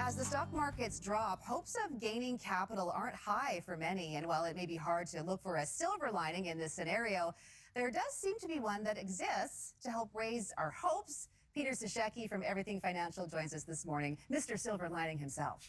As the stock markets drop, hopes of gaining capital aren't high for many. And while it may be hard to look for a silver lining in this scenario, there does seem to be one that exists to help raise our hopes. Peter Sashecki from Everything Financial joins us this morning, Mr. Silver Lining himself.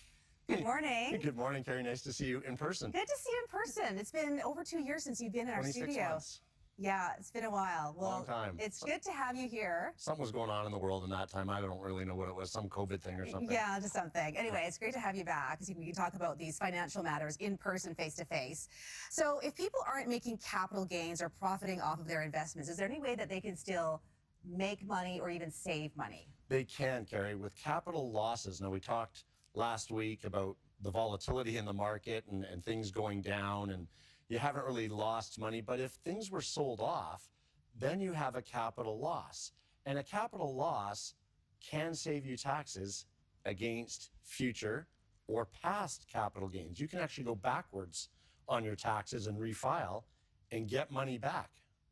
Good morning. Good morning, Keri. Nice to see you in person. Good to see you in person. It's been over 2 years since you've been in our 26 studio. months. Yeah, it's been a while. Well, Long time. It's good to have you here. Something was going on in the world in that time. I don't really know what it was, some COVID thing or something. Yeah, just something. Anyway, it's great to have you back because we can talk about these financial matters in person, face to face. So if people aren't making capital gains or profiting off of their investments, is there any way that they can still make money or even save money? They can, Keri, with capital losses. Now, we talked last week about the volatility in the market and things going down, and you haven't really lost money. But if things were sold off, then you have a capital loss. And a capital loss can save you taxes against future or past capital gains. You can actually go backwards on your taxes and refile and get money back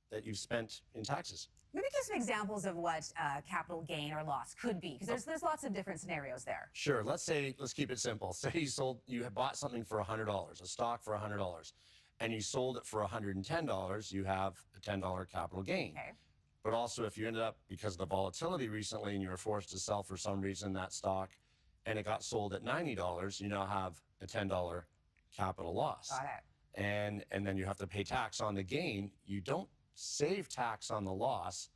that you've spent in taxes. Maybe give some examples of what capital gain or loss could be, because there's lots of different scenarios there. Sure. Let's keep it simple. Say you had bought something for $100, a stock for $100, and you sold it for $110, you have a $10 capital gain. Okay. But also, if you ended up, because of the volatility recently, and you were forced to sell for some reason that stock, and it got sold at $90, you now have a $10 capital loss. Got it. And then you have to pay tax on the gain. You don't save tax on the loss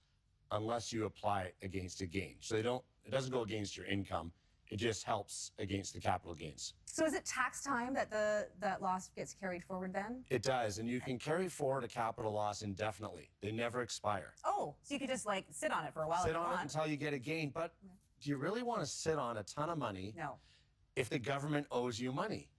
unless you apply against a gain. So it doesn't go against your income. It just helps against the capital gains. So is it tax time that that loss gets carried forward then? It does, and you can carry forward a capital loss indefinitely. They never expire. Oh, so you could just like sit on it for a while. Sit on it until you get a gain, but do you really want to sit on a ton of money? No. If the government owes you money?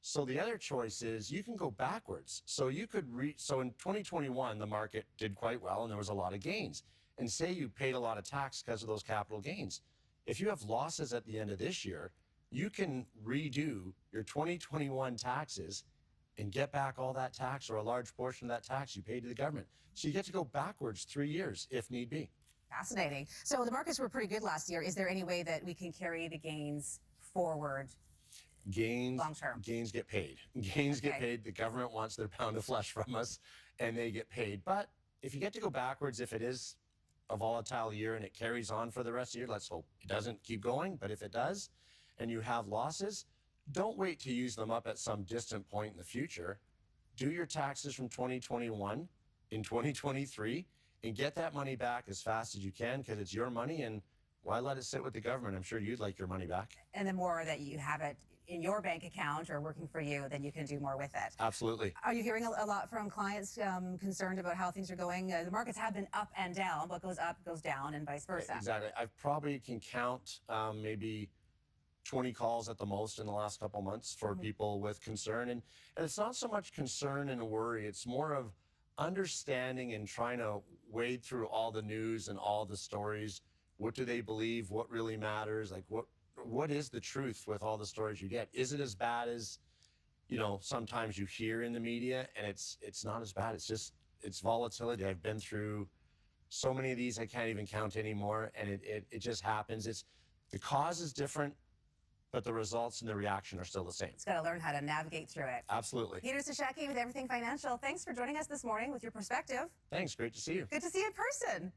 So the other choice is you can go backwards. So you could so in 2021, the market did quite well and there was a lot of gains. And say you paid a lot of tax because of those capital gains. If you have losses at the end of this year, you can redo your 2021 taxes and get back all that tax or a large portion of that tax you paid to the government. So you get to go backwards 3 years if need be. Fascinating. So the markets were pretty good last year. Is there any way that we can carry the gains forward? Gains, long term. Gains get paid. Gains get paid. The government wants their pound of flesh from us, and they get paid. But if you get to go backwards, if it is a volatile year and it carries on for the rest of the year, let's hope it doesn't keep going. But if it does, and you have losses, don't wait to use them up at some distant point in the future. Do your taxes from 2021 in 2023 and get that money back as fast as you can, because it's your money, and why let it sit with the government? I'm sure you'd like your money back. And the more that you have it in your bank account or working for you, then you can do more with it. Absolutely. Are you hearing a lot from clients concerned about how things are going? The markets have been up and down. What goes up goes down and vice versa. Exactly. I probably can count maybe 20 calls at the most in the last couple months for people with concern. And it's not so much concern and worry. It's more of understanding and trying to wade through all the news and all the stories. What do they believe? What really matters? Like what is the truth with all the stories you get? Is it as bad as, sometimes you hear in the media? And it's not as bad. It's volatility. I've been through so many of these I can't even count anymore. And it just happens. The cause is different, but the results and the reaction are still the same. It's got to learn how to navigate through it. Absolutely. Peter Sashecki with Everything Financial. Thanks for joining us this morning with your perspective. Thanks. Great to see you. Good to see you in person.